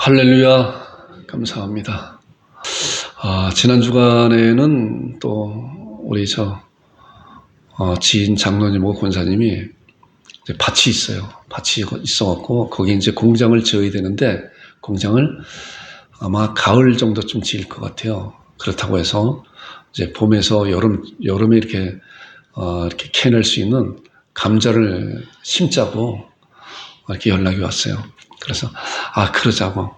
할렐루야, 감사합니다. 지난 주간에는 또 우리 지인 장로님하고 권사님이 이제 밭이 있어요. 밭이 있어갖고 거기 이제 공장을 지어야 되는데 공장을 아마 가을 정도쯤 지을 것 같아요. 그렇다고 해서 이제 봄에서 여름에 이렇게 캐낼 수 있는 감자를 심자고 이렇게 연락이 왔어요. 그래서 그러자고.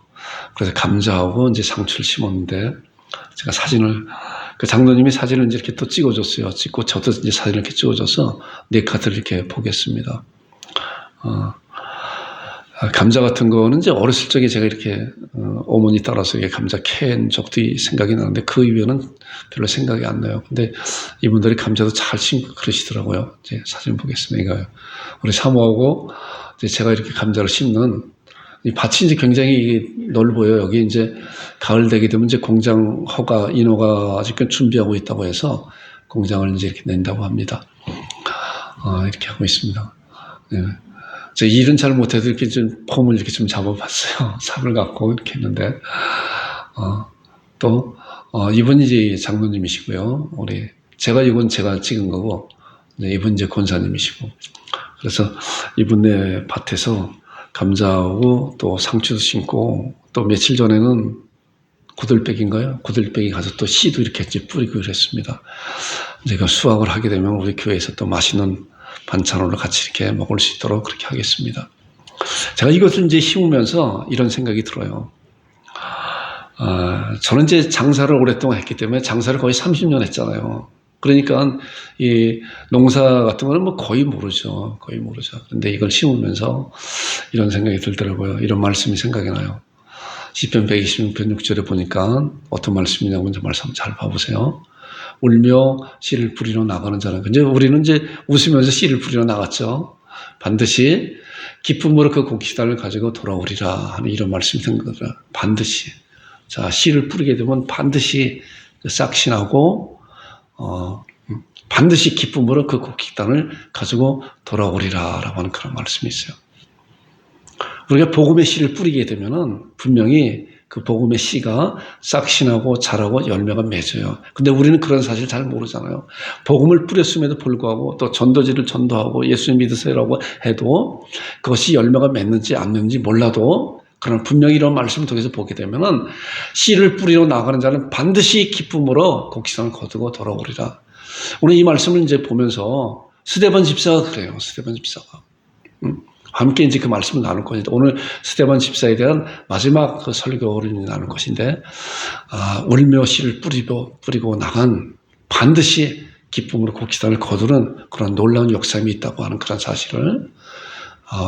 그래서 감자하고 이제 상추를 심었는데 제가 그 장로님이 사진을 이제 이렇게 또 찍어줬어요. 찍고 저도 이제 사진을 이렇게 찍어줘서 네 카드를 이렇게 보겠습니다. 감자 같은 거는 이제 어렸을 적에 제가 이렇게 어머니 따라서 이게 감자 캔 적도 생각이 나는데 그 이후에는 별로 생각이 안 나요. 근데 이분들이 감자도 잘 심고 그러시더라고요. 이제 사진 보겠습니다. 이거요. 우리 사모하고 이제 제가 이렇게 감자를 심는 이 밭이 이제 굉장히 넓어요. 여기 이제 가을 되게 되면 이제 공장 인허가 지금 준비하고 있다고 해서 공장을 이제 이렇게 낸다고 합니다. 이렇게 하고 있습니다. 네. 제 일은 잘 못해도 이렇게 좀 폼을 이렇게 좀 잡아봤어요. 삽을 갖고 이렇게 했는데, 이분이 이제 장로님이시고요. 이건 제가 찍은 거고, 이분 이제 권사님이시고. 그래서 이분네 밭에서 감자하고 또 상추도 심고 또 며칠 전에는 구들빼기인가요? 구들빼기 가서 또 씨도 이렇게 뿌리고 그랬습니다. 제가 수확을 하게 되면 우리 교회에서 또 맛있는 반찬으로 같이 이렇게 먹을 수 있도록 그렇게 하겠습니다. 제가 이것을 이제 심으면서 이런 생각이 들어요. 저는 이제 장사를 오랫동안 했기 때문에 장사를 거의 30년 했잖아요. 그러니까 이 농사 같은 거는 뭐 거의 모르죠. 그런데 이걸 심으면서 이런 생각이 들더라고요. 이런 말씀이 생각이 나요. 시편 126편 6절에 보니까 어떤 말씀이냐고 이제 말씀 잘 봐보세요. 울며 씨를 뿌리러 나가는 자는. 근데 우리는 이제 웃으면서 씨를 뿌리러 나갔죠. 반드시 기쁨으로 그 곡식단을 가지고 돌아오리라 하는 이런 말씀이 생각나더라. 반드시. 자, 씨를 뿌리게 되면 반드시 싹신하고 반드시 기쁨으로 그 곡식단을 가지고 돌아오리라 라고 하는 그런 말씀이 있어요. 우리가 복음의 씨를 뿌리게 되면은 분명히 그 복음의 씨가 싹신하고 자라고 열매가 맺어요. 근데 우리는 그런 사실 잘 모르잖아요. 복음을 뿌렸음에도 불구하고 또 전도지를 전도하고 예수님 믿으세요라고 해도 그것이 열매가 맺는지 안 맺는지 몰라도 그러나 분명히 이런 말씀을 통해서 보게 되면은 씨를 뿌리러 나가는 자는 반드시 기쁨으로 곡식단을 거두고 돌아오리라. 오늘 이 말씀을 이제 보면서 스데반 집사가 그래요. 스데반 집사가. 함께 이제 그 말씀을 나눌 것인데 오늘 스데반 집사에 대한 마지막 그 설교를 나눌 것인데 울며 씨를 뿌리고 나간 반드시 기쁨으로 곡식단을 거두는 그런 놀라운 역사임이 있다고 하는 그런 사실을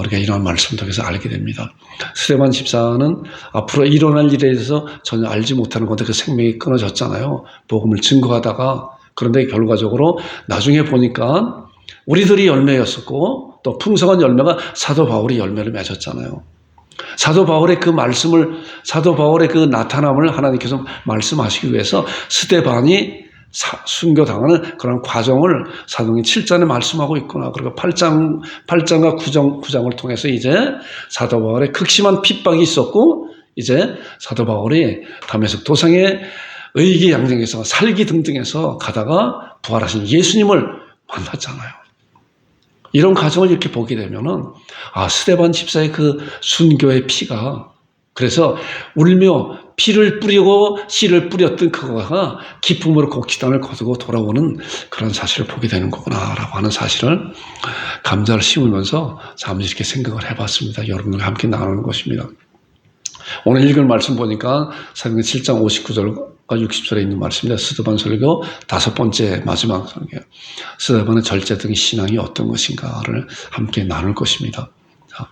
우리가 이런 말씀을 통해서 알게 됩니다. 스데반 집사는 앞으로 일어날 일에 대해서 전혀 알지 못하는 건데 그 생명이 끊어졌잖아요. 복음을 증거하다가 그런데 결과적으로 나중에 보니까 우리들이 열매였었고 또 풍성한 열매가 사도 바울이 열매를 맺었잖아요. 사도 바울의 그 나타남을 하나님께서 말씀하시기 위해서 스데반이 순교당하는 그런 과정을 사도행전 7장에 말씀하고 있구나. 그리고 8장과 9장을 통해서 이제 사도 바울의 극심한 핍박이 있었고 이제 사도 바울이 다메섹 도상에 의기 양정에서 살기 등등해서 가다가 부활하신 예수님을 만났잖아요. 이런 과정을 이렇게 보게 되면은 스데반 집사의 그 순교의 피가 그래서 울며 피를 뿌리고 씨를 뿌렸던 그거가 기쁨으로 곡식단을 거두고 돌아오는 그런 사실을 보게 되는 거구나라고 하는 사실을 감자를 심으면서 잠시 이렇게 생각을 해봤습니다. 여러분과 함께 나누는 것입니다. 오늘 읽은 말씀 보니까 사도행전 7장 59절과 60절에 있는 말씀입니다. 스데반 설교 5번째 마지막 설교. 스데반의 절제적인 신앙이 어떤 것인가를 함께 나눌 것입니다. 자,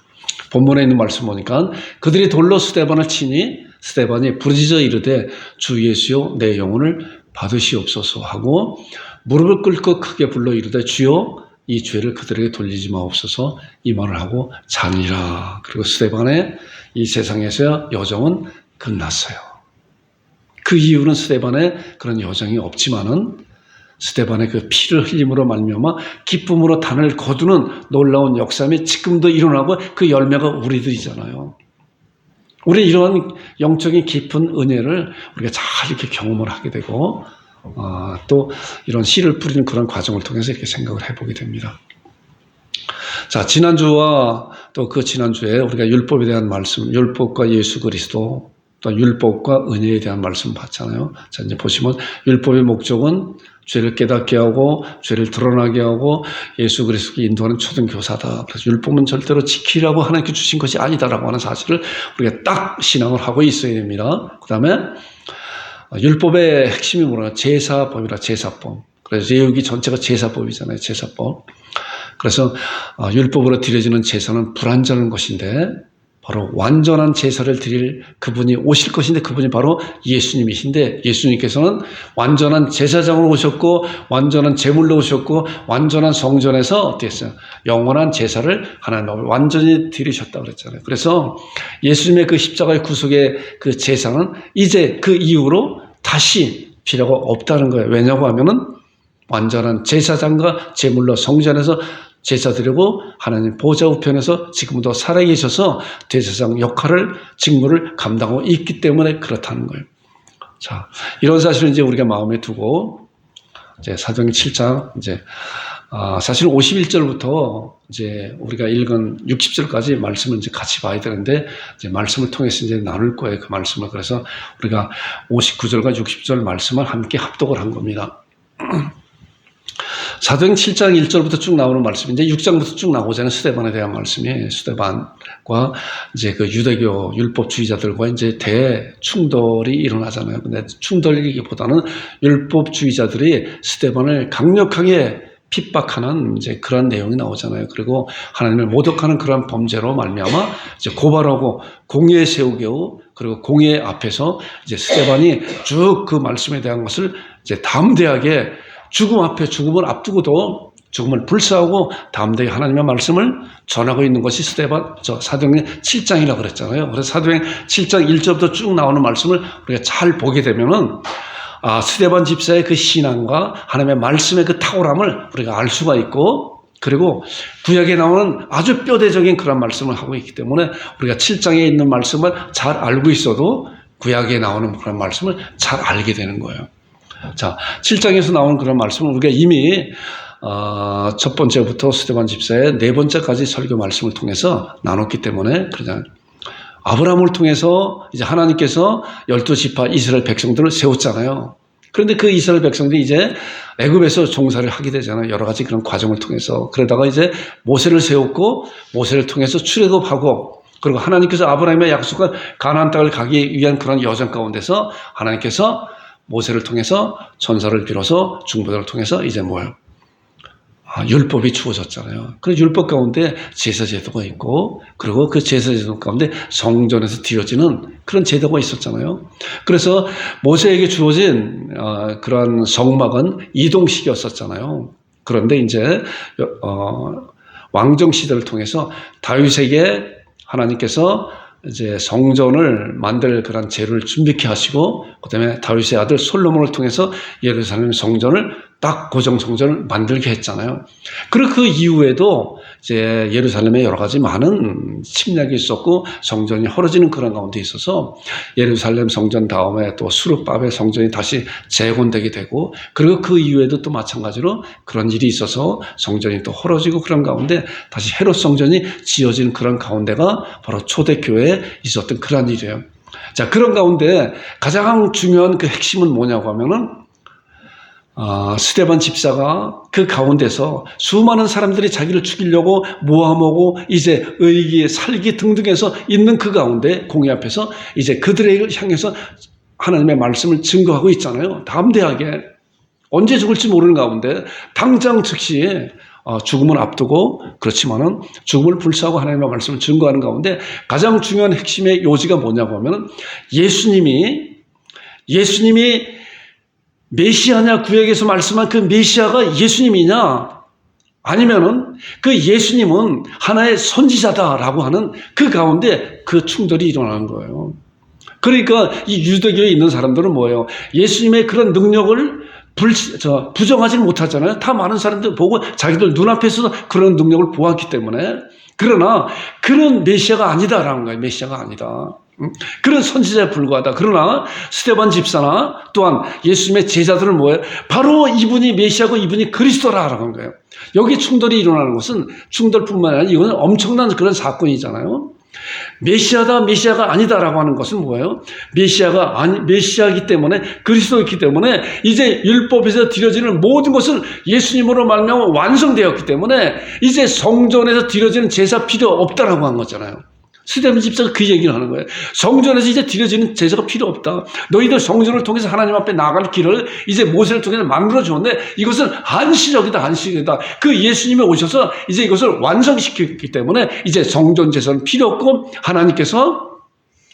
본문에 있는 말씀 보니까 그들이 돌로 스데반을 치니 스데반이 부르짖어 이르되 주 예수여 내 영혼을 받으시옵소서 하고 무릎을 꿇고 크게 불러 이르되 주여 이 죄를 그들에게 돌리지 마옵소서 이 말을 하고 자니라. 그리고 스데반의 이 세상에서의 여정은 끝났어요. 그 이유는 스데반의 그런 여정이 없지만은 스데반의 그 피를 흘림으로 말미암아 기쁨으로 단을 거두는 놀라운 역사이 지금도 일어나고 그 열매가 우리들이잖아요. 우리 이런 영적인 깊은 은혜를 우리가 잘 이렇게 경험을 하게 되고 또 이런 씨를 뿌리는 그런 과정을 통해서 이렇게 생각을 해보게 됩니다. 자, 지난주와 또 그 지난주에 우리가 율법에 대한 말씀, 율법과 예수 그리스도, 또 율법과 은혜에 대한 말씀 봤잖아요. 자, 이제 보시면 율법의 목적은 죄를 깨닫게 하고 죄를 드러나게 하고 예수 그리스도께 인도하는 초등교사다. 그래서 율법은 절대로 지키라고 하나님께 주신 것이 아니다라고 하는 사실을 우리가 딱 신앙을 하고 있어야 됩니다. 그 다음에 율법의 핵심이 뭐냐? 제사법이라 제사법. 그래서 레위기 전체가 제사법이잖아요. 제사법. 그래서 율법으로 드려지는 제사는 불완전한 것인데 바로 완전한 제사를 드릴 그분이 오실 것인데 그분이 바로 예수님이신데 예수님께서는 완전한 제사장으로 오셨고 완전한 제물로 오셨고 완전한 성전에서 어떻게 했어요? 영원한 제사를 하나님 앞에 완전히 드리셨다고 그랬잖아요. 그래서 예수님의 그 십자가의 구속의 그 제사는 이제 그 이후로 다시 필요가 없다는 거예요. 왜냐고 하면은 완전한 제사장과 제물로 성전에서 제사 드리고 하나님 보좌 우편에서 지금도 살아계셔서 제사장 역할을 직무를 감당하고 있기 때문에 그렇다는 거예요. 자, 이런 사실을 이제 우리가 마음에 두고 이제 사도행전 7장 이제 사실 51절부터 이제 우리가 읽은 60절까지 말씀을 이제 같이 봐야 되는데 이제 말씀을 통해서 이제 나눌 거예요. 그 말씀을. 그래서 우리가 59절과 60절 말씀을 함께 합독을 한 겁니다. 사도행전 7장 1절부터 쭉 나오는 말씀인데 6장부터 쭉 나오잖아요. 스데반에 대한 말씀이 스데반과 이제 그 유대교 율법주의자들과 이제 대충돌이 일어나잖아요. 근데 충돌이기보다는 율법주의자들이 스데반을 강력하게 핍박하는 이제 그런 내용이 나오잖아요. 그리고 하나님을 모독하는 그런 범죄로 말미암아 이제 고발하고 공의에 세우게 하고 그리고 공의 앞에서 이제 스데반이 쭉 그 말씀에 대한 것을 이제 담대하게 죽음 앞에 죽음을 앞두고도 죽음을 불사하고 담대히 하나님의 말씀을 전하고 있는 것이 사도행전 7장이라고 그랬잖아요. 그래서 사도행전 7장 1절부터 쭉 나오는 말씀을 우리가 잘 보게 되면은 스데반 집사의 그 신앙과 하나님의 말씀의 그 탁월함을 우리가 알 수가 있고 그리고 구약에 나오는 아주 뼈대적인 그런 말씀을 하고 있기 때문에 우리가 7장에 있는 말씀을 잘 알고 있어도 구약에 나오는 그런 말씀을 잘 알게 되는 거예요. 자, 7장에서 나오는 그런 말씀은 우리가 이미 첫 번째부터 스데반 집사의 네 번째까지 설교 말씀을 통해서 나눴기 때문에 그러잖아요. 아브라함을 통해서 이제 하나님께서 12지파 이스라엘 백성들을 세웠잖아요. 그런데 그 이스라엘 백성들이 이제 애굽에서 종사를 하게 되잖아요. 여러 가지 그런 과정을 통해서. 그러다가 이제 모세를 세웠고 모세를 통해서 출애굽하고 그리고 하나님께서 아브라함의 약속한 가나안 땅을 가기 위한 그런 여정 가운데서 하나님께서 모세를 통해서 전사를 빌어서 중보자를 통해서 이제 뭐예요? 율법이 주어졌잖아요. 그래서 율법 가운데 제사 제도가 있고 그리고 그 제사 제도 가운데 성전에서 드려지는 그런 제도가 있었잖아요. 그래서 모세에게 주어진 그런 성막은 이동식이었었잖아요. 그런데 이제 왕정 시대를 통해서 다윗에게 하나님께서 이제 성전을 만들 그런 재료를 준비케 하시고 그다음에 다윗의 아들 솔로몬을 통해서 예루살렘 성전을 딱 고정 성전을 만들게 했잖아요. 그리고 그 이후에도 이제 예루살렘에 여러 가지 많은 침략이 있었고 성전이 헐어지는 그런 가운데 있어서 예루살렘 성전 다음에 또 수르바벨 성전이 다시 재건되게 되고 그리고 그 이후에도 또 마찬가지로 그런 일이 있어서 성전이 또 헐어지고 그런 가운데 다시 헤롯 성전이 지어지는 그런 가운데가 바로 초대교회에 있었던 그런 일이에요. 자, 그런 가운데 가장 중요한 그 핵심은 뭐냐고 하면은 스데반 집사가 그 가운데서 수많은 사람들이 자기를 죽이려고 모함하고 이제 의기, 살기 등등해서 있는 그 가운데 공의 앞에서 이제 그들을 향해서 하나님의 말씀을 증거하고 있잖아요. 담대하게 언제 죽을지 모르는 가운데 당장 즉시 죽음을 앞두고 그렇지만은 죽음을 불사하고 하나님의 말씀을 증거하는 가운데 가장 중요한 핵심의 요지가 뭐냐고 하면은 예수님이 메시아냐 구약에서 말씀한 그 메시아가 예수님이냐 아니면은 그 예수님은 하나의 선지자다라고 하는 그 가운데 그 충돌이 일어나는 거예요. 그러니까 이 유대교에 있는 사람들은 뭐예요? 예수님의 그런 능력을 부정하지 못하잖아요. 다 많은 사람들 보고 자기들 눈앞에서 그런 능력을 보았기 때문에 그러나 그런 메시아가 아니다라는 거예요. 메시아가 아니다. 그런 선지자에 불과하다. 그러나 스데반 집사나 또한 예수님의 제자들은 뭐예요? 바로 이분이 메시아고 이분이 그리스도라라고 한 거예요. 여기 충돌이 일어나는 것은 충돌뿐만 아니라 이거는 엄청난 그런 사건이잖아요. 메시아다, 메시아가 아니다라고 하는 것은 뭐예요? 메시아이기 때문에, 그리스도이기 때문에 이제 율법에서 드려지는 모든 것은 예수님으로 말미암아 완성되었기 때문에 이제 성전에서 드려지는 제사 필요 없다라고 한 거잖아요. 스데반 집사가 그 얘기를 하는 거예요. 성전에서 이제 드려지는 제사가 필요 없다. 너희들 성전을 통해서 하나님 앞에 나갈 길을 이제 모세를 통해서 만들어 주었는데 이것은 한시적이다, 한시적이다. 그 예수님이 오셔서 이제 이것을 완성시켰기 때문에 이제 성전 제사는 필요 없고 하나님께서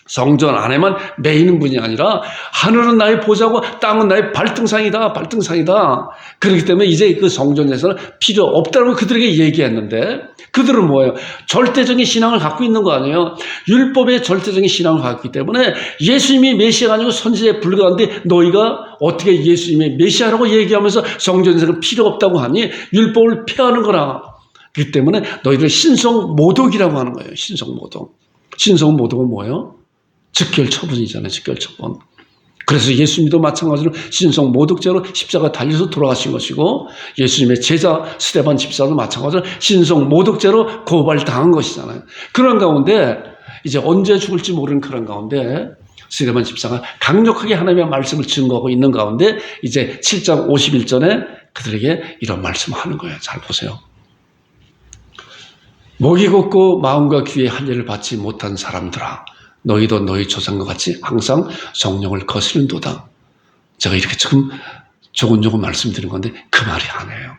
성전 안에만 매이는 분이 아니라 하늘은 나의 보좌고 땅은 나의 발등상이다, 발등상이다. 그렇기 때문에 이제 그 성전에서는 필요 없다고 그들에게 얘기했는데 그들은 뭐예요? 절대적인 신앙을 갖고 있는 거 아니에요? 율법의 절대적인 신앙을 갖고 있기 때문에 예수님이 메시아가 아니고 선지자에 불과한데 너희가 어떻게 예수님의 메시아라고 얘기하면서 성전에서는 필요 없다고 하니 율법을 폐하는 거라. 그렇기 때문에 너희들 신성모독이라고 하는 거예요. 신성모독. 신성모독은 뭐예요? 즉결 처분이잖아요. 즉결 처분. 그래서 예수님도 마찬가지로 신성모독죄로 십자가 달려서 돌아가신 것이고 예수님의 제자 스데반 집사도 마찬가지로 신성모독죄로 고발당한 것이잖아요. 그런 가운데 이제 언제 죽을지 모르는 그런 가운데 스데반 집사가 강력하게 하나님의 말씀을 증거하고 있는 가운데 이제 7장 51절에 그들에게 이런 말씀을 하는 거예요. 잘 보세요. 목이 곧고 마음과 귀에 할례를 받지 못한 사람들아 너희도 너희 조상과 같이 항상 성령을 거스른도다. 제가 이렇게 지금 조곤조곤 말씀드린 건데 그 말이 아니에요.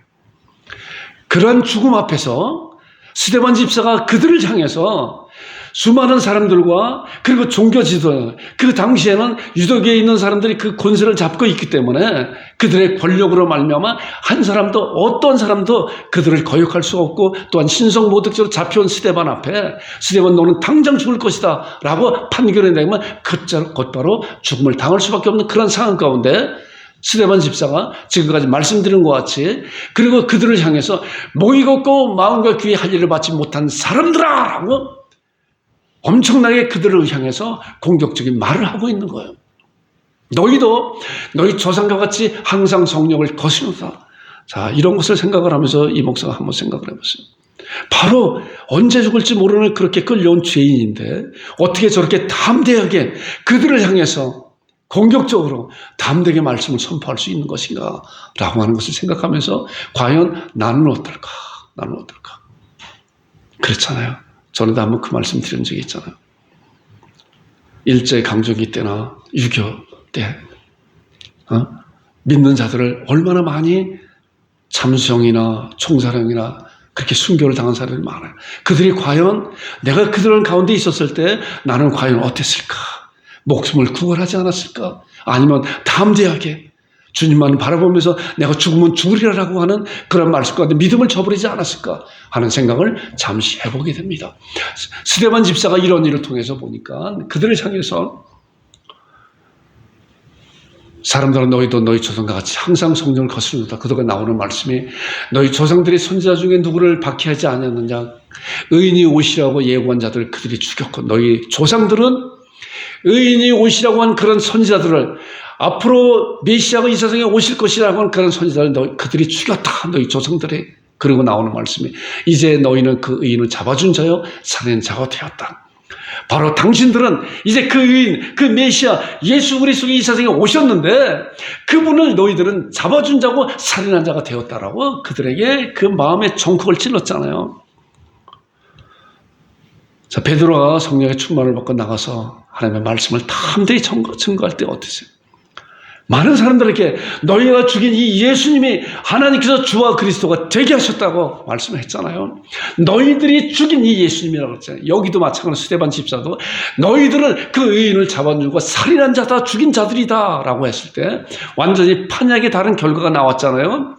그런 죽음 앞에서 스데반 집사가 그들을 향해서 수많은 사람들과 그리고 종교 지도 그 당시에는 유대교에 있는 사람들이 그 권세를 잡고 있기 때문에 그들의 권력으로 말미암아 한 사람도 어떤 사람도 그들을 거역할 수 없고 또한 신성모독죄로 잡혀온 스데반 앞에 스데반 너는 당장 죽을 것이다 라고 판결을 내면 곧바로 죽음을 당할 수밖에 없는 그런 상황 가운데 스데반 집사가 지금까지 말씀드린 것 같이 그리고 그들을 향해서 목이 곧고 마음과 귀에 할례를 받지 못한 사람들아 라고 엄청나게 그들을 향해서 공격적인 말을 하고 있는 거예요. 너희도 너희 조상과 같이 항상 성령을 거스른다. 자, 이런 것을 생각을 하면서 이 목사가 한번 생각을 해보세요. 바로 언제 죽을지 모르는 그렇게 끌려온 죄인인데 어떻게 저렇게 담대하게 그들을 향해서 공격적으로 담대하게 말씀을 선포할 수 있는 것인가 라고 하는 것을 생각하면서 과연 나는 어떨까? 나는 어떨까? 그렇잖아요. 전에도 한번 그 말씀 드린 적이 있잖아요. 일제강점기 때나 6.25 때 믿는 자들을 얼마나 많이 참수형이나 총살형이나 그렇게 순교를 당한 사람들이 많아요. 그들이 과연 내가 그들 가운데 있었을 때 나는 과연 어땠을까? 목숨을 구걸하지 않았을까? 아니면 담대하게 주님만 바라보면서 내가 죽으면 죽으리라고 하는 그런 말씀 가운데 믿음을 저버리지 않았을까 하는 생각을 잠시 해보게 됩니다. 스데반 집사가 이런 일을 통해서 보니까 그들을 향해서 사람들은 너희도 너희 조상과 같이 항상 성령을 거스른다. 그들과 나오는 말씀이 너희 조상들이 선지자 중에 누구를 박해하지 않았느냐. 의인이 오시라고 예고한 자들을 그들이 죽였고 너희 조상들은 의인이 오시라고 한 그런 선지자들을 앞으로 메시아가 이 세상에 오실 것이라고 하는 그런 선지자를 그들이 죽였다. 너희 조상들이. 그리고 나오는 말씀이 이제 너희는 그 의인을 잡아준 자요 살인 자가 되었다. 바로 당신들은 이제 그 의인, 그 메시아 예수 그리스도가 이 세상에 오셨는데 그분을 너희들은 잡아준 자고 살인한 자가 되었다라고 그들에게 그 마음에 정콕을 찔렀잖아요. 자, 베드로가 성령의 충만을 받고 나가서 하나님의 말씀을 담대히 증거할 때 어땠어요? 많은 사람들에게 너희가 죽인 이 예수님이 하나님께서 주와 그리스도가 되게 하셨다고 말씀을 했잖아요. 너희들이 죽인 이 예수님이라고 했잖아요. 여기도 마찬가지로 스데반 집사도 너희들은 그 의인을 잡아주고 살인한 자다, 죽인 자들이다 라고 했을 때 완전히 판약이 다른 결과가 나왔잖아요.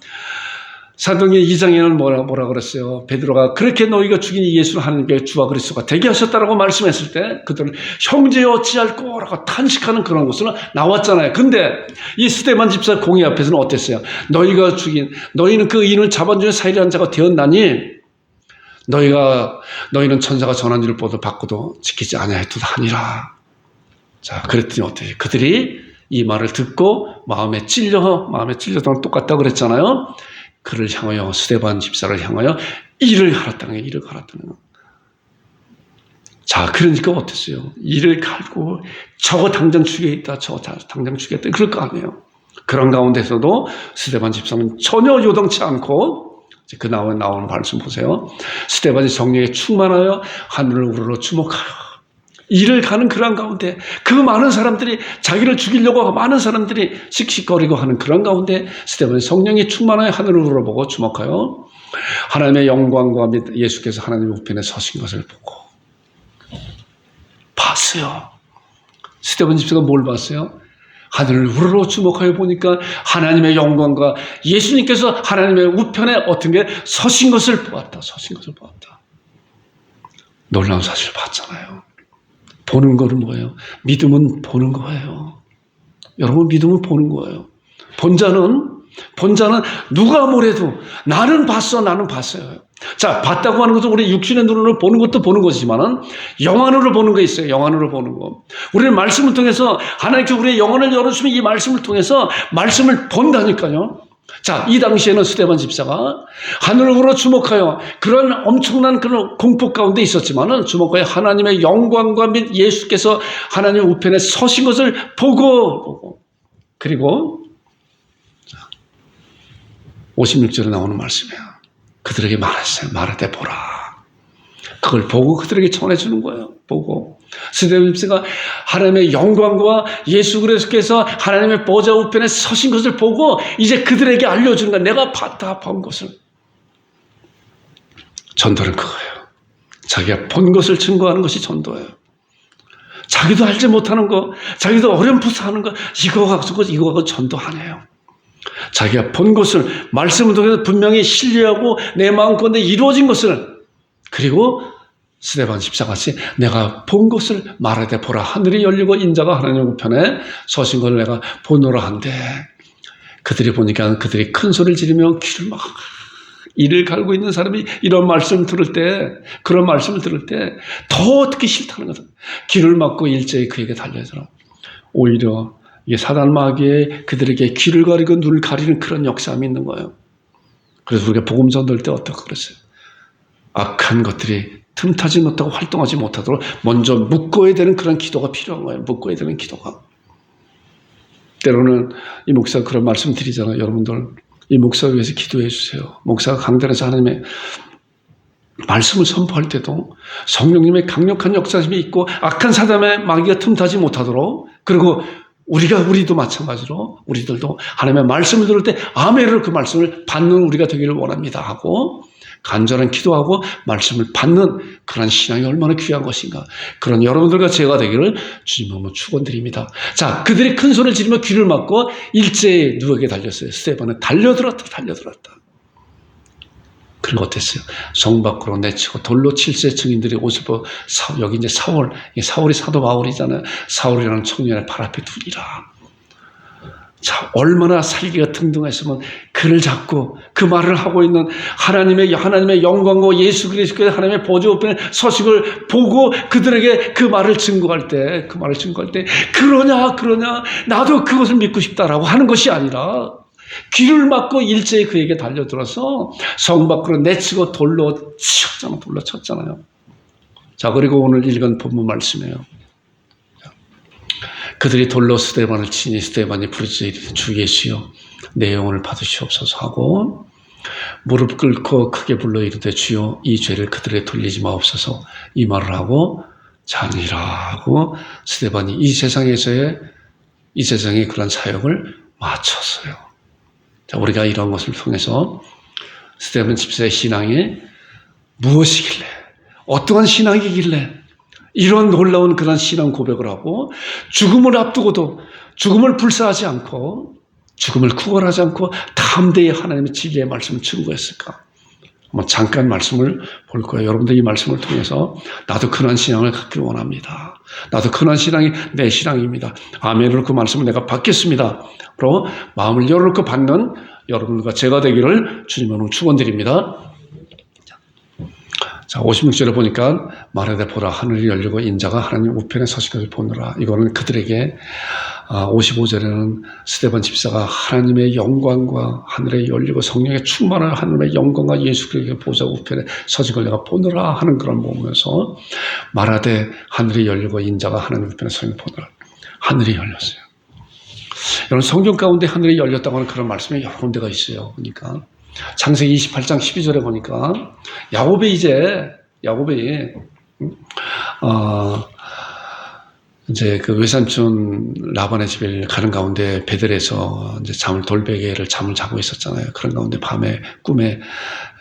사도행전 2장에는 뭐라 그랬어요? 베드로가 그렇게 너희가 죽인 이 예수를 하나님께 주와 그리스도가 되게 하셨다라고 말씀했을 때 그들은 형제여 어찌할꼬 라고 탄식하는 그런 것으로 나왔잖아요. 근데 이 스데반 집사 공의 앞에서는 어땠어요? 너희는 그 의인을 잡아주는 살인한 자가 되었나니 너희는 천사가 전한 일을 받고도 지키지 아니하였도다 하니라. 자, 그랬더니 어때요? 그들이 이 말을 듣고 마음에 찔려서 똑같다 그랬잖아요. 그를 향하여, 스데반 집사를 향하여 일을 갈았다는 거예요. 자, 그러니까 어땠어요? 이를 갈고 저거 당장 죽여야겠다, 저거 당장 죽여야겠다, 그럴 거 아니에요. 그런 가운데서도 스데반 집사는 전혀 요동치 않고, 그 나오는 말씀 보세요. 스데반이 성령에 충만하여 하늘을 우러러 주목하여 이를 가는 그런 가운데, 그 많은 사람들이 자기를 죽이려고 하고 많은 사람들이 씩씩거리고 하는 그런 가운데 스데반이 성령이 충만하여 하늘을 우러보고 주목하여 하나님의 영광과 및 예수께서 하나님 우편에 서신 것을 보고 봤어요. 스데반 집사가 뭘 봤어요? 하늘을 우러러 주목하여 보니까 하나님의 영광과 예수님께서 하나님의 우편에 어떤 게 서신 것을 보았다. 놀라운 사실을 봤잖아요. 보는 거는 뭐예요? 믿음은 보는 거예요. 여러분, 믿음은 보는 거예요. 본자는 누가 뭐래도 나는 봤어요. 자, 봤다고 하는 것은 우리 육신의 눈으로 보는 것도 보는 것이지만은 영안으로 보는 거 있어요. 영안으로 보는 거. 우리는 말씀을 통해서 하나님께서 우리의 영혼을 열어주시면 이 말씀을 통해서 말씀을 본다니까요. 자, 이 당시에는 스데반 집사가 하늘을 우러 주목하여 그런 엄청난 그런 공포 가운데 있었지만은 주목하여 하나님의 영광과 및 예수께서 하나님의 우편에 서신 것을 보고 그리고 56절에 나오는 말씀이에요. 그들에게 말했어요. 말하되 보라. 그걸 보고 그들에게 전해주는 거예요. 보고 스데반 집사가 하나님의 영광과 예수 그리스도께서 하나님의 보좌 우편에 서신 것을 보고 이제 그들에게 알려주는 거야. 내가 봤다, 본 것을. 전도는 그거예요. 자기가 본 것을 증거하는 것이 전도예요. 자기도 알지 못하는 거, 자기도 어렴풋하는 거, 이거 갖고 전도 아니에요. 자기가 본 것을 말씀을 통해서 분명히 신뢰하고 내 마음가운데 이루어진 것을, 그리고 스데반 집사같이 내가 본 것을 말하되 보라. 하늘이 열리고 인자가 하나님의 우편에 서신 것을 내가 보노라 한데, 그들이 보니까 그들이 큰 소리를 지르며 귀를 막 이를 갈고 있는 사람이 이런 말씀을 들을 때, 그런 말씀을 들을 때 더 듣기 싫다는 거다. 귀를 막고 일제히 그에게 달려들어. 오히려 이게 사단 마귀에 그들에게 귀를 가리고 눈을 가리는 그런 역사함이 있는 거예요. 그래서 우리가 복음 전도할 때 어떻게 그랬어요? 악한 것들이 틈타지 못하고 활동하지 못하도록 먼저 묶어야 되는 그런 기도가 필요한 거예요. 묶어야 되는 기도가. 때로는 이 목사가 그런 말씀 드리잖아요. 여러분들 이 목사 위해서 기도해 주세요. 목사가 강단에서 하나님의 말씀을 선포할 때도 성령님의 강력한 역사심이 있고 악한 사단의 마귀가 틈타지 못하도록, 그리고 우리도 마찬가지로 우리들도 하나님의 말씀을 들을 때 아멘으로 그 말씀을 받는 우리가 되기를 원합니다 하고 간절한 기도하고 말씀을 받는 그런 신앙이 얼마나 귀한 것인가. 그런 여러분들과 제가 되기를 주님으로 축원드립니다. 자, 그들이 큰 소리를 지르며 귀를 막고 일제히 누구에게 달렸어요? 스데반은 달려들었다. 그리고 어땠어요? 성 밖으로 내치고 돌로 칠세 증인들이 옷을 벗고, 여기 이제 사울이 사도 바울이잖아요. 사울이라는 청년의 발 앞에 두리라. 자, 얼마나 살기가 등등했으면 그를 잡고 그 말을 하고 있는 하나님의 영광과 예수 그리스도의 하나님의 보좌 우편에 서식을 보고 그들에게 그 말을 증거할 때 그러냐 나도 그것을 믿고 싶다라고 하는 것이 아니라 귀를 막고 일제히 그에게 달려들어서 성 밖으로 내치고 돌로 쳤잖아요. 자, 그리고 오늘 읽은 본문 말씀이에요. 그들이 돌로 스데반을 치니 스데반이 부르짖어 이르되 주 예수여 내 영혼을 받으시옵소서 하고 무릎 꿇고 크게 불러 이르되 주여 이 죄를 그들에게 돌리지 마옵소서, 이 말을 하고 자니라 하고 스데반이 이 세상의 그런 사역을 마쳤어요. 자, 우리가 이런 것을 통해서 스데반 집사의 신앙이 무엇이길래, 어떠한 신앙이길래 이런 놀라운 그런 신앙 고백을 하고 죽음을 앞두고도 죽음을 불사하지 않고 죽음을 구걸하지 않고 담대히 하나님의 진리의 말씀을 증거했을까? 한번 잠깐 말씀을 볼 거예요. 여러분들 이 말씀을 통해서 나도 그런 신앙을 갖기를 원합니다. 나도 그런 신앙이 내 신앙입니다. 아멘으로 그 말씀을 내가 받겠습니다. 그리고 마음을 열어놓고 받는 여러분과 제가 되기를 주님으로 축원드립니다. 자, 56절에 보니까 말하되 보라 하늘이 열리고 인자가 하나님 우편에 서신 것을 보느라. 이거는 그들에게 55절에는 스데반 집사가 하나님의 영광과 하늘에 열리고 성령의 충만한 하나님의 영광과 예수 그리스도의 보좌 우편에 서신 걸 내가 보느라 하는 그런 보면서 말하되 하늘이 열리고 인자가 하나님 우편에 서신 걸 보느라. 하늘이 열렸어요. 여러분 성경 가운데 하늘이 열렸다고 하는 그런 말씀이 여러 군데가 있어요. 그러니까 창세기 28장 12절에 보니까 야곱이 이제 그 외삼촌 라반의 집에 가는 가운데 베들에서 이제 돌베개를 잠을 자고 있었잖아요. 그런 가운데 밤에 꿈에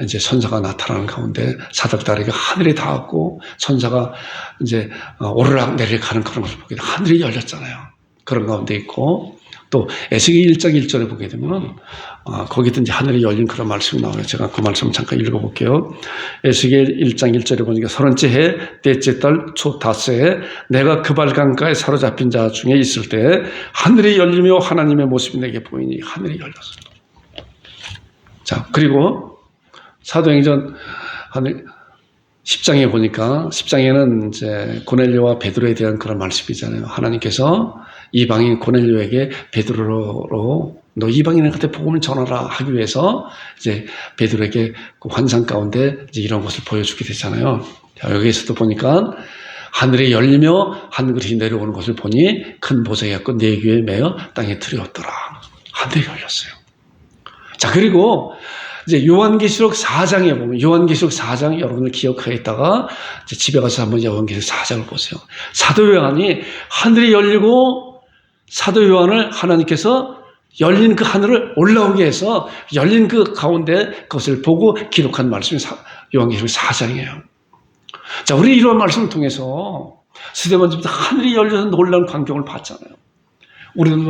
이제 천사가 나타나는 가운데 사닥다리가 하늘에 닿았고 천사가 이제 오르락 내리락 가는 그런 것을 보게 돼. 하늘이 열렸잖아요. 그런 가운데 있고 또 에스겔 1장 1절에 보게 되면 거기도 이제 하늘이 열린 그런 말씀이 나와요. 제가 그 말씀 잠깐 읽어볼게요. 에스겔 1장 1절에 보니까 30째 해 넷째 달 초 닷새에 내가 그발강가에 사로잡힌 자 중에 있을 때 하늘이 열리며 하나님의 모습이 내게 보이니 하늘이 열렸어요. 자, 그리고 사도행전 10장에 보니까 10장에는 이제 고넬료와 베드로에 대한 그런 말씀이잖아요. 하나님께서 이방인 고넬료에게 베드로로 너 이방인한테 복음을 전하라 하기 위해서 이제 베드로에게 그 환상 가운데 이제 이런 것을 보여주게 되잖아요. 자, 여기에서도 보니까 하늘이 열리며 한 그릇이 내려오는 것을 보니 큰 보석이 갖고 네 귀에 매어 땅에 들여었더라. 하늘이 열렸어요. 자, 그리고 이제 요한계시록 4장에 보면 요한계시록 4장 여러분들 기억하겠다가 이제 집에 가서 한번 요한계시록 4장을 보세요. 사도 요한이 하늘이 열리고 사도 요한을 하나님께서 열린 그 하늘을 올라오게 해서 열린 그 가운데 그것을 보고 기록한 말씀이 요한계시록 4장이에요. 자, 우리 이런 말씀을 통해서 스데반 집사 하늘이 열려서 놀라운 광경을 봤잖아요. 우리는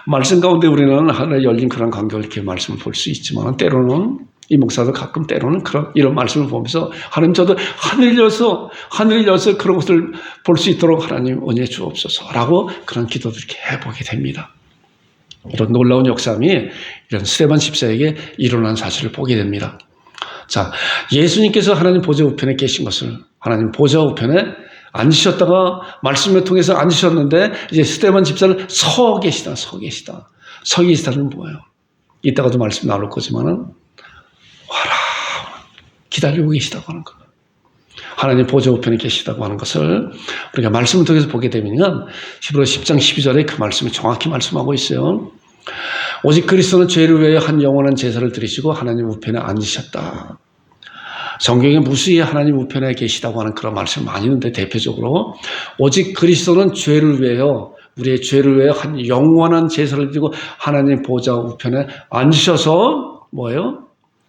말씀 가운데 우리는 하늘에 열린 그런 광경을 이렇게 말씀을 볼 수 있지만 때로는 이 목사도 가끔 때로는 이런 말씀을 보면서 하나님 저도 하늘이 열려서 그런 것을 볼 수 있도록 하나님 은혜 주옵소서라고 그런 기도를 이렇게 해보게 됩니다. 이런 놀라운 역사함이 이런 스데반 집사에게 일어난 사실을 보게 됩니다. 자, 예수님께서 하나님 보좌 우편에 계신 것을 하나님 보좌 우편에 앉으셨다가 말씀을 통해서 앉으셨는데 이제 스데반 집사는 서 계시다. 서 계시다는 뭐예요? 이따가도 말씀 나올 거지만은 와라 기다리고 계시다고 하는 거예요. 하나님 보좌 우편에 계시다고 하는 것을 우리가 말씀을 통해서 보게 되면 히브리서 10장 12절에 그 말씀이 정확히 말씀하고 있어요. 오직 그리스도는 죄를 위하여 한 영원한 제사를 드리시고 하나님 우편에 앉으셨다. 성경에 무수히 하나님 우편에 계시다고 하는 그런 말씀이 많이 있는데 대표적으로 오직 그리스도는 죄를 위하여 우리의 죄를 위하여 한 영원한 제사를 드리고 하나님 보좌 우편에 앉으셔서 뭐예요?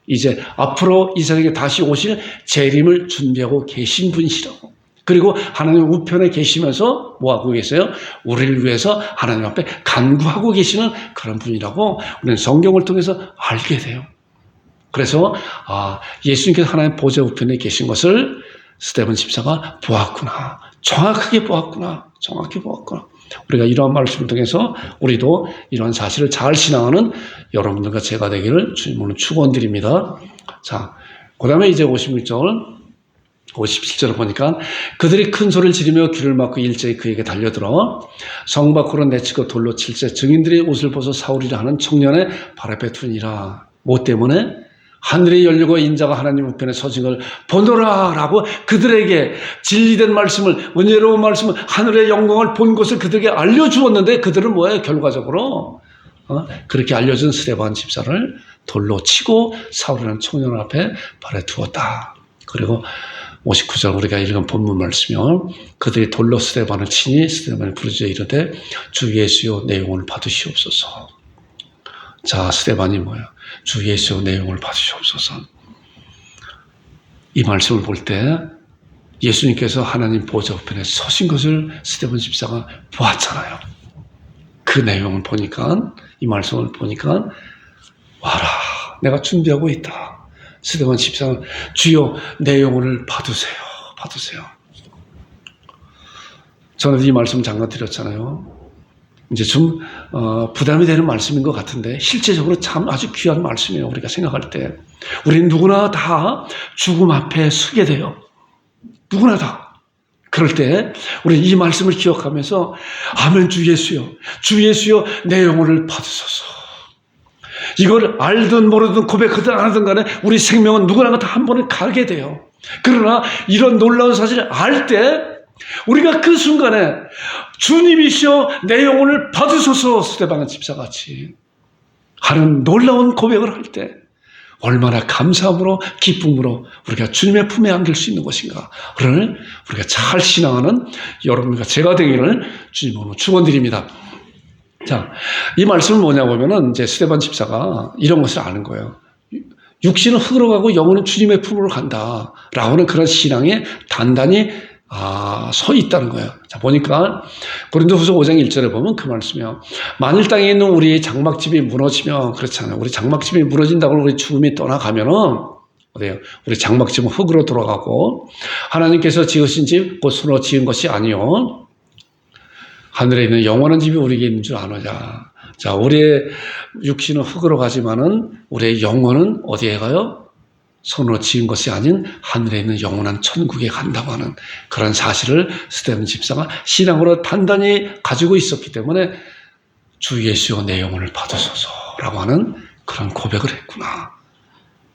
이제 앞으로 이 세상에 다시 오실 재림을 준비하고 계신 분이시라고. 그리고 하나님 우편에 계시면서 뭐하고 계세요? 우리를 위해서 하나님 앞에 간구하고 계시는 그런 분이라고 우리는 성경을 통해서 알게 돼요. 그래서 예수님께서 하나님 보좌 우편에 계신 것을 스데반 집사가 보았구나. 정확히 보았구나. 우리가 이러한 말씀을 통해서 우리도 이러한 사실을 잘 신앙하는 여러분들과 제가 되기를 주님으로 축원드립니다. 자, 그 다음에 이제 57절을 보니까 그들이 큰 소리를 지르며 귀를 막고 일제히 그에게 달려들어 성 밖으로 내치고 돌로 칠세 증인들의 옷을 벗어 사울이라 하는 청년의 발 앞에 두니라. 뭐 때문에? 하늘이 열리고 인자가 하나님 우편에 서신 걸 보노라 라고 그들에게 진리된 말씀을, 은혜로운 말씀을, 하늘의 영광을 본 것을 그들에게 알려주었는데 그들은 뭐예요? 결과적으로 그렇게 알려준 스데반 집사를 돌로 치고 사울이라는 청년 앞에 발에 두었다. 그리고 59절 우리가 읽은 본문 말씀이요. 그들이 돌로 스데반을 치니 스데반이 부르짖어 이르되 주 예수여 내 영혼을 받으시옵소서. 자, 스데반이 뭐예요? 주 예수여 내 영혼을 받으시옵소서. 이 말씀을 볼 때 예수님께서 하나님 보좌 우편에 서신 것을 스데반 집사가 보았잖아요. 그 내용을 보니까, 이 말씀을 보니까 와라 내가 준비하고 있다. 스데반 집사는 주여 내 영혼을 받으세요. 저는 이 말씀 잠깐 드렸잖아요. 이제 좀 부담이 되는 말씀인 것 같은데 실제적으로 참 아주 귀한 말씀이에요. 우리가 생각할 때 우리는 누구나 다 죽음 앞에 서게 돼요. 누구나 다. 그럴 때 우리 이 말씀을 기억하면서 아멘 주 예수여, 주 예수여 내 영혼을 받으소서. 이걸 알든 모르든 고백하든 안 하든 간에 우리 생명은 누구나 다 한 번은 가게 돼요. 그러나 이런 놀라운 사실을 알 때 우리가 그 순간에 주님이시여 내 영혼을 받으소서 스데반 집사같이 하는 놀라운 고백을 할 때 얼마나 감사함으로 기쁨으로 우리가 주님의 품에 안길 수 있는 것인가를 우리가 잘 신앙하는 여러분과 제가 되기를 주님으로 축원드립니다. 자, 이 말씀은 뭐냐 보면은 이제 스데반 집사가 이런 것을 아는 거예요. 육신은 흙으로 가고 영혼은 주님의 품으로 간다라고는 그런 신앙에 단단히 서 있다는 거예요. 자, 보니까 고린도후서 5장 1절에 보면 그 말씀이요. 만일 땅에 있는 우리 장막집이 무너지면 그렇잖아요. 우리 장막집이 무너진다고 우리 죽음이 떠나가면은 어때요? 우리 장막집은 흙으로 돌아가고 하나님께서 지으신 집 곧 손으로 지은 것이 아니요 하늘에 있는 영원한 집이 우리에게 있는 줄 아느냐. 자, 우리의 육신은 흙으로 가지만은 우리의 영혼은 어디에 가요? 손으로 지은 것이 아닌 하늘에 있는 영원한 천국에 간다고 하는 그런 사실을 스데반 집사가 신앙으로 단단히 가지고 있었기 때문에 주 예수여 내 영혼을 받으소서라고 하는 그런 고백을 했구나.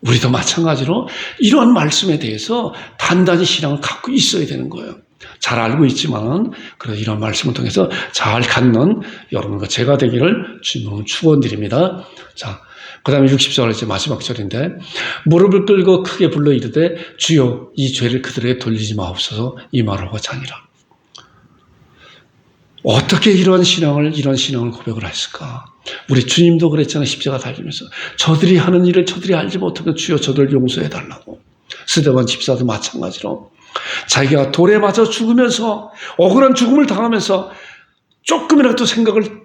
우리도 마찬가지로 이런 말씀에 대해서 단단히 신앙을 갖고 있어야 되는 거예요. 잘 알고 있지만 그래서 이런 말씀을 통해서 잘 갖는 여러분과 제가 되기를 주님으로 축원드립니다. 자, 그 다음에 60절 이제 마지막 절인데 무릎을 꿇고 크게 불러 이르되 주여 이 죄를 그들에게 돌리지 마옵소서 이 말을 하고 자니라. 어떻게 이런 신앙을 고백을 했을까? 우리 주님도 그랬잖아요. 십자가 달리면서 저들이 하는 일을 저들이 알지 못하면 주여 저들을 용서해달라고. 스데반 집사도 마찬가지로 자기가 돌에 맞아 죽으면서 억울한 죽음을 당하면서 조금이라도 생각을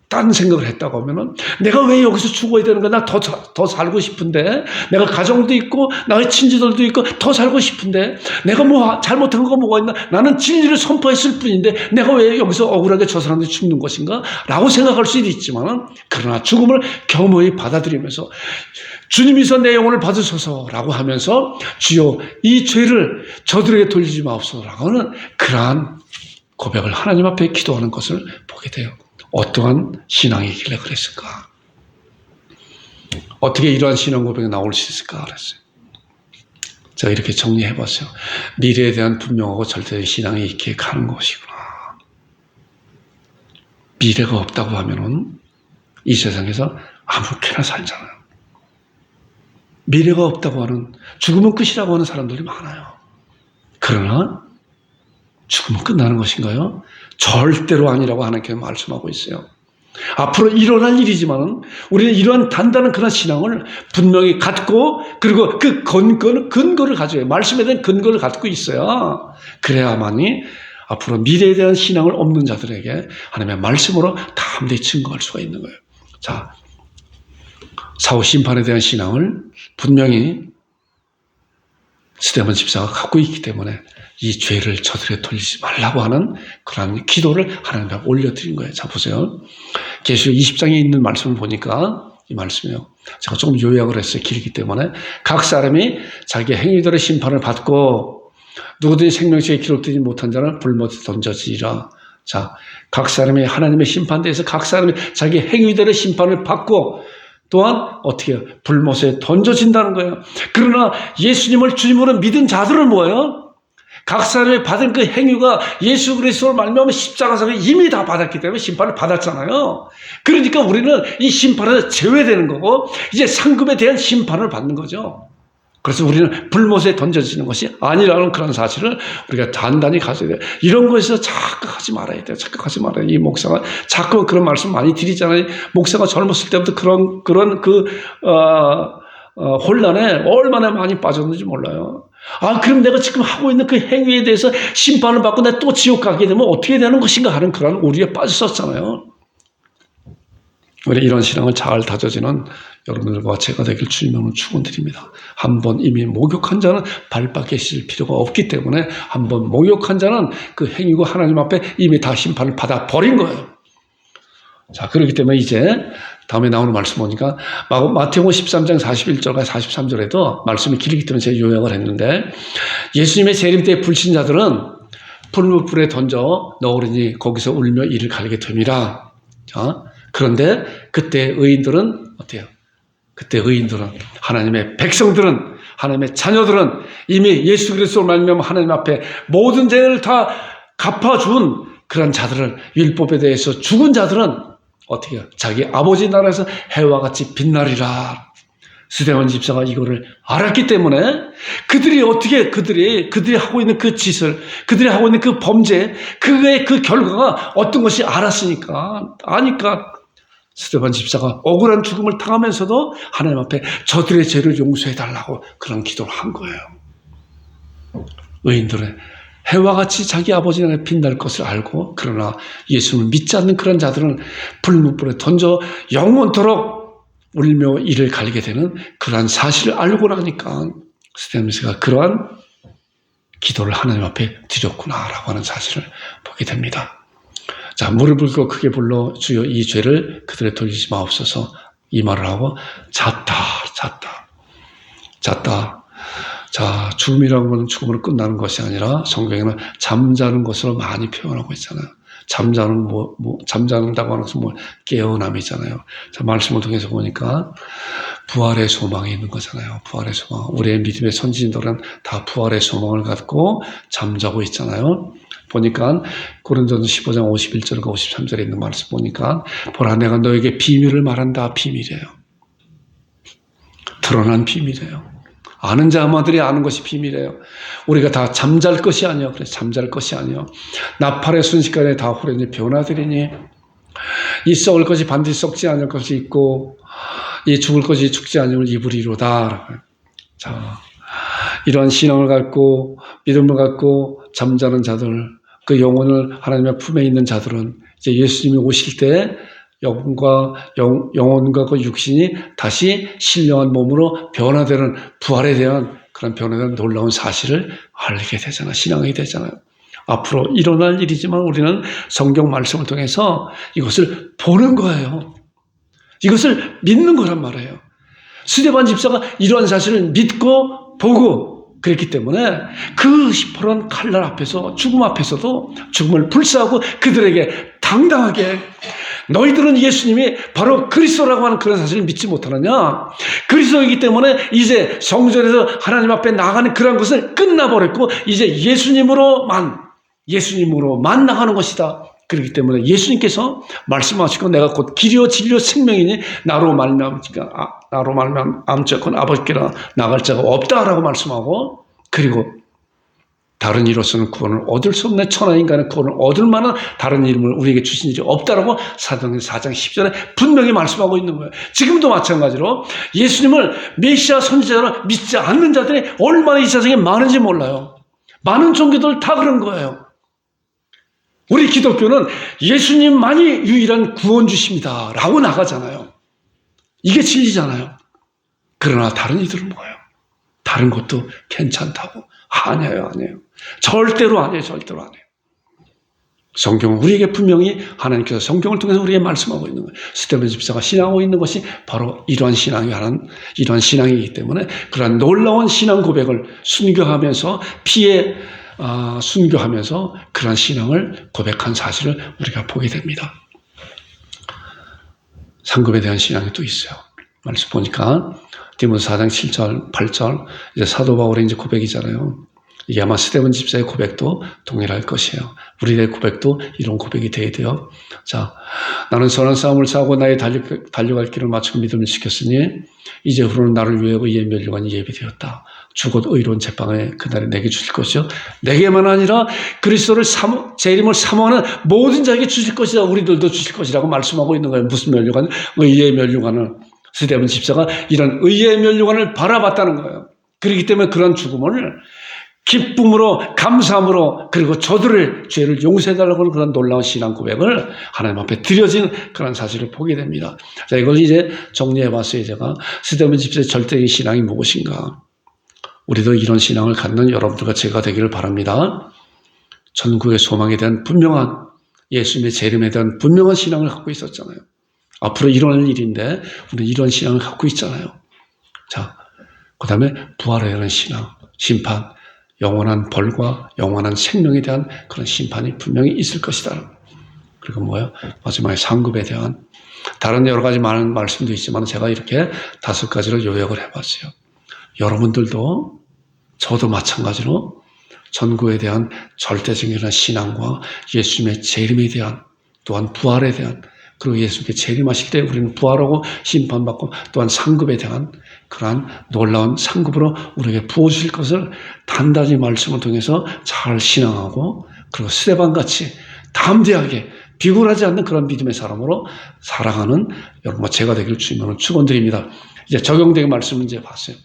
딴 생각을 했다고 하면은 내가 왜 여기서 죽어야 되는 거야? 나 더 살고 싶은데 내가 가정도 있고 나의 친지들도 있고 더 살고 싶은데 내가 뭐 잘못한 거 뭐가 있나? 나는 진리를 선포했을 뿐인데 내가 왜 여기서 억울하게 저 사람들이 죽는 것인가? 라고 생각할 수도 있지만 그러나 죽음을 겸허히 받아들이면서 주님이서 내 영혼을 받으소서라고 하면서 주여 이 죄를 저들에게 돌리지 마옵소서라고 하는 그러한 고백을 하나님 앞에 기도하는 것을 보게 돼요. 어떠한 신앙이길래 그랬을까? 어떻게 이러한 신앙 고백이 나올 수 있을까? 그랬어요. 제가 이렇게 정리해봤어요. 미래에 대한 분명하고 절대적인 신앙이 있기에 가는 것이구나. 미래가 없다고 하면은 이 세상에서 아무렇게나 살잖아요. 미래가 없다고 하는, 죽으면 끝이라고 하는 사람들이 많아요. 그러나 죽으면 끝나는 것인가요? 절대로 아니라고 하나님께서 말씀하고 있어요. 앞으로 일어날 일이지만 우리는 이러한 단단한 그런 신앙을 분명히 갖고 그리고 그 근거를 가져요. 말씀에 대한 근거를 갖고 있어야 그래야만이 앞으로 미래에 대한 신앙을 없는 자들에게 하나님의 말씀으로 담대히 증거할 수가 있는 거예요. 자, 사후 심판에 대한 신앙을 분명히 스데반 집사가 갖고 있기 때문에 이 죄를 저들에게 돌리지 말라고 하는 그런 기도를 하나님 앞에 올려드린 거예요. 자, 보세요. 계시록 20장에 있는 말씀을 보니까 이 말씀이요. 제가 조금 요약을 했어요. 길기 때문에. 각 사람이 자기 행위들의 심판을 받고 누구든지 생명책에 기록되지 못한 자는 불못에 던져지리라. 자, 각 사람이 하나님의 심판대에서 각 사람이 자기 행위들의 심판을 받고 또한 어떻게 해요? 불못에 던져진다는 거예요. 그러나 예수님을 주님으로 믿은 자들은 뭐예요? 각 사람이 받은 그 행위가 예수 그리스도를 말미암아 십자가상에 이미 다 받았기 때문에 심판을 받았잖아요. 그러니까 우리는 이 심판에서 제외되는 거고 이제 상급에 대한 심판을 받는 거죠. 그래서 우리는 불못에 던져지는 것이 아니라는 그런 사실을 우리가 단단히 가져야 돼요. 이런 것에서 착각하지 말아야 돼요. 착각하지 말아야 돼요. 이 목사가 자꾸 그런 말씀 많이 드리잖아요. 목사가 젊었을 때부터 그런 혼란에 얼마나 많이 빠졌는지 몰라요. 그럼 내가 지금 하고 있는 그 행위에 대해서 심판을 받고 내가 또 지옥 가게 되면 어떻게 되는 것인가 하는 그런 오류에 빠졌었잖아요. 우리 이런 신앙을 잘 다져지는 여러분들과 제가 되길 주님으로 축원드립니다. 한번 이미 목욕한 자는 발밖에 씻을 필요가 없기 때문에 한번 목욕한 자는 그 행위고 하나님 앞에 이미 다 심판을 받아버린 거예요. 자, 그렇기 때문에 이제 다음에 나오는 말씀 보니까 마태복음 13장 41절과 43절에도 말씀이 길기 때문에 제가 요약을 했는데 예수님의 재림 때 불신자들은 불무불에 던져 넣으리니 거기서 울며 이를 갈게 됨이라. 그런데 그때 의인들은 어때요? 그때 의인들은 하나님의 백성들은 하나님의 자녀들은 이미 예수 그리스도로 말미암아 하나님 앞에 모든 죄를 다 갚아준 그런 자들을 율법에 대해서 죽은 자들은 어떻게 해요? 자기 아버지 나라에서 해와 같이 빛나리라. 스데반 집사가 이거를 알았기 때문에 그들이 하고 있는 그 짓을 그들이 하고 있는 그 범죄 그 결과가 어떤 것이 아니까 스데반 집사가 억울한 죽음을 당하면서도 하나님 앞에 저들의 죄를 용서해달라고 그런 기도를 한 거예요. 의인들은 해와 같이 자기 아버지 나라에 빛날 것을 알고 그러나 예수를 믿지 않는 그런 자들은 불문불에 던져 영원토록 울며 이를 갈게 되는 그러한 사실을 알고 나니까 스데반 집사가 그러한 기도를 하나님 앞에 드렸구나라고 하는 사실을 보게 됩니다. 자, 무릎을 꿇고 크게 불러 주여 이 죄를 그들에 돌리지 마옵소서 이 말을 하고 잤다. 자, 죽음이라는 것은 죽음으로 끝나는 것이 아니라 성경에는 잠자는 것으로 많이 표현하고 있잖아요. 잠자는다고 하는 것은 깨어남이잖아요. 자, 말씀을 통해서 보니까 부활의 소망이 있는 거잖아요. 부활의 소망. 우리의 믿음의 선진들은 다 부활의 소망을 갖고 잠자고 있잖아요. 보니까 고린도전서 15장 51절과 53절에 있는 말씀 보니까 보라 내가 너에게 비밀을 말한다. 비밀이에요. 드러난 비밀이에요. 아는 자마들이 아는 것이 비밀이에요. 우리가 다 잠잘 것이 아니요. 그래서 잠잘 것이 아니요. 나팔의 순식간에 다 후련히 변화되리니 이 썩을 것이 반드시 썩지 않을 것이 있고 이 죽을 것이 죽지 않을 입으리로다. 자, 이러한 신앙을 갖고 믿음을 갖고 잠자는 자들 그 영혼을 하나님의 품에 있는 자들은 이제 예수님이 오실 때 영혼과 그 육신이 다시 신령한 몸으로 변화되는 부활에 대한 그런 변화된 놀라운 사실을 알게 되잖아요. 신앙이 되잖아요. 앞으로 일어날 일이지만 우리는 성경 말씀을 통해서 이것을 보는 거예요. 이것을 믿는 거란 말이에요. 스데반 집사가 이러한 사실을 믿고 보고 그랬기 때문에 그 시퍼런 칼날 앞에서 죽음 앞에서도 죽음을 불사하고 그들에게 당당하게 너희들은 예수님이 바로 그리스도라고 하는 그런 사실을 믿지 못하느냐? 그리스도이기 때문에 이제 성전에서 하나님 앞에 나가는 그런 것은 끝나버렸고 이제 예수님으로만 나가는 것이다. 그렇기 때문에 예수님께서 말씀하시고 내가 곧 길이요 진리요 생명이니 나로 말미암건 아버지께로 나갈 자가 없다라고 말씀하고 그리고 다른 이로서는 구원을 얻을 수 없는 천하 인간은 구원을 얻을 만한 다른 이름을 우리에게 주신 일이 없다라고 사도행전 4장 10절에 분명히 말씀하고 있는 거예요. 지금도 마찬가지로 예수님을 메시아 선지자로 믿지 않는 자들이 얼마나 이 세상에 많은지 몰라요. 많은 종교들 다 그런 거예요. 우리 기독교는 예수님만이 유일한 구원주십니다 라고 나가잖아요. 이게 진리잖아요. 그러나 다른 이들은 뭐예요? 다른 것도 괜찮다고. 아니에요. 절대로 아니에요. 성경은 우리에게 분명히 하나님께서 성경을 통해서 우리에게 말씀하고 있는 거예요. 스데반 집사가 신앙하고 있는 것이 바로 이러한 신앙이기 때문에 그러한 놀라운 신앙 고백을 순교하면서 순교하면서 그러한 신앙을 고백한 사실을 우리가 보게 됩니다. 상급에 대한 신앙이 또 있어요. 말씀 보니까 디모데 4장 7절, 8절 이제 사도 바울의 이제 고백이잖아요. 이게 아마 스데반 집사의 고백도 동일할 것이에요. 우리의 고백도 이런 고백이 돼야 돼요. 자, 나는 선한 싸움을 싸우고 나의 달려갈 길을 마치고 믿음을 지켰으니 이제후로는 나를 위하여 의의 멸류관이 예비되었다. 주곧 의로운 제빵에 그날에 내게 주실 것이요 내게만 아니라 그리스도를 제 이름을 사모하는 모든 자에게 주실 것이다. 우리들도 주실 것이라고 말씀하고 있는 거예요. 무슨 멸류관? 의의 멸류관을. 스데반 집사가 이런 의의 멸류관을 바라봤다는 거예요. 그렇기 때문에 그런 죽음을 기쁨으로 감사함으로 그리고 저들의 죄를 용서해달라고 하는 그런 놀라운 신앙 고백을 하나님 앞에 드려진 그런 사실을 보게 됩니다. 자, 이걸 이제 정리해봤어요. 제가 스데반 집사의 절대적인 신앙이 무엇인가. 우리도 이런 신앙을 갖는 여러분들과 제가 되기를 바랍니다. 천국의 소망에 대한 분명한 예수님의 재림에 대한 분명한 신앙을 갖고 있었잖아요. 앞으로 일어날 일인데 우리는 이런 신앙을 갖고 있잖아요. 자, 그 다음에 부활에 대한 신앙, 심판, 영원한 벌과 영원한 생명에 대한 그런 심판이 분명히 있을 것이다. 그리고 뭐예요? 마지막에 상급에 대한 다른 여러 가지 많은 말씀도 있지만 제가 이렇게 5가지를 요약을 해봤어요. 여러분들도 저도 마찬가지로 전구에 대한 절대적인 신앙과 예수님의 재림에 대한 또한 부활에 대한 그리고 예수님께 재림하실 때 우리는 부활하고 심판받고 또한 상급에 대한 그러한 놀라운 상급으로 우리에게 부어주실 것을 단단히 말씀을 통해서 잘 신앙하고 그리고 스데반같이 담대하게 비굴하지 않는 그런 믿음의 사람으로 살아가는 여러분과 제가 되기를 주님으로 축원드립니다. 이제 적용되는 말씀을 이제 봤어요.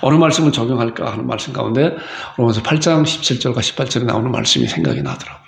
어느 말씀을 적용할까 하는 말씀 가운데 로마서 8장 17절과 18절에 나오는 말씀이 생각이 나더라고요.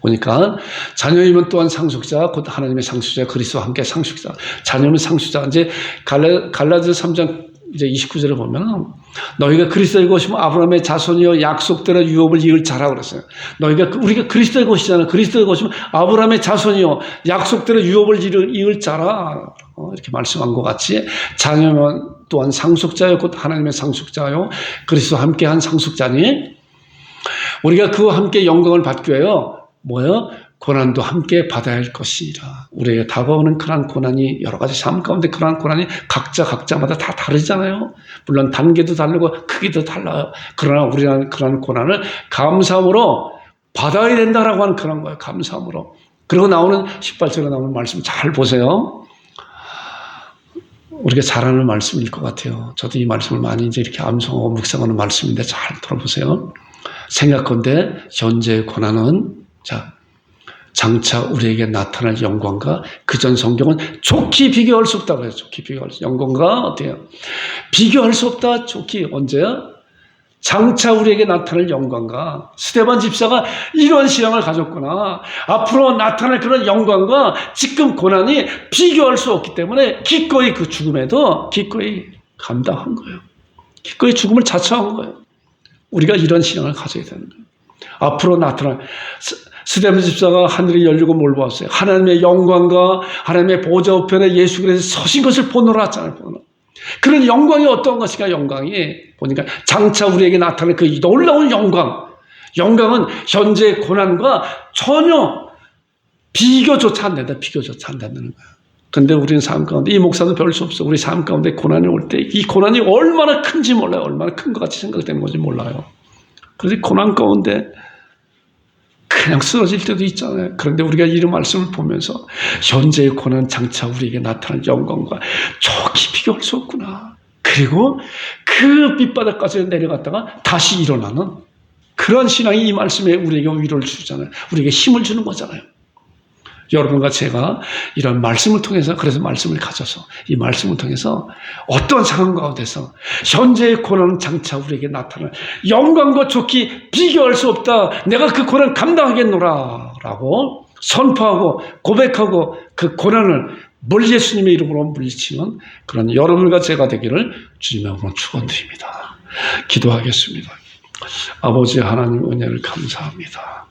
보니까 자녀이면 또한 상속자 곧 하나님의 상속자 그리스도와 함께 상속자 자녀면 상속자 이제 갈라디아서 3장 이제 29절에 보면 너희가 그리스도의 것이면 아브라함의 자손이여 약속대로 유업을 이을 자라 그랬어요. 우리가 그리스도의 것이잖아요. 그리스도의 것이면 아브라함의 자손이여 약속대로 유업을 이을 자라 이렇게 말씀한 것 같이 자녀면 또한 상속자요 곧 하나님의 상속자요 그리스도와 함께한 상속자니 우리가 그와 함께 영광을 받기 위하여 뭐요? 고난도 함께 받아야 할 것이니라. 우리에게 다가오는 그러한 고난이 여러 가지 삶 가운데 그러한 고난이 각자마다 다 다르잖아요. 물론 단계도 다르고 크기도 달라요. 그러나 우리는 그러한 고난을 감사함으로 받아야 된다라고 하는 그런 거예요. 감사함으로. 그리고 나오는 18절에 나오는 말씀 잘 보세요. 우리가 잘 아는 말씀일 것 같아요. 저도 이 말씀을 많이 이제 이렇게 암송하고 묵상하는 말씀인데 잘 들어보세요. 생각건대 현재의 고난은 자, 장차 우리에게 나타날 영광과 그전 성경은 좋게 비교할 수 없다고 해요. 좋게 비교할 수 영광과 어때요? 비교할 수 없다. 좋게 언제야? 장차 우리에게 나타날 영광과 스데반 집사가 이러한 신앙을 가졌구나. 앞으로 나타날 그런 영광과 지금 고난이 비교할 수 없기 때문에 기꺼이 그 죽음에도 기꺼이 감당한 거예요. 기꺼이 죽음을 자처한 거예요. 우리가 이런 신앙을 가져야 되는 거예요. 앞으로 나타날 스데반 집사가 하늘이 열리고 뭘 보았어요? 하나님의 영광과 하나님의 보좌 우편에 예수 그리스도 서신 것을 보노라 하잖아요. 그런 영광이 어떤 것인가? 영광이 보니까 장차 우리에게 나타날 그 놀라운 영광은 현재의 고난과 전혀 비교조차 안 된다. 비교조차 안 된다는 거야. 근데 우리는 삶 가운데 이 목사도 별 수 없어. 우리 삶 가운데 고난이 올 때 이 고난이 얼마나 큰지 몰라요. 얼마나 큰 것 같이 생각되는 건지 몰라요. 그래서 고난 가운데 그냥 쓰러질 때도 있잖아요. 그런데 우리가 이 말씀을 보면서 현재의 고난 장차 우리에게 나타날 영광과 좋게 비교할 수 없구나. 그리고 그 밑바닥까지 내려갔다가 다시 일어나는 그런 신앙이 이 말씀에 우리에게 위로를 주잖아요. 우리에게 힘을 주는 거잖아요. 여러분과 제가 이런 말씀을 통해서 그래서 말씀을 가져서 이 말씀을 통해서 어떤 상황 가운데서 현재의 고난은 장차 우리에게 나타날 영광과 좋게 비교할 수 없다. 내가 그 고난 감당하겠노라 라고 선포하고 고백하고 그 고난을 예수님의 이름으로 물리치는 그런 여러분과 제가 되기를 주님의 이름으로 축원드립니다. 기도하겠습니다. 아버지 하나님 은혜를 감사합니다.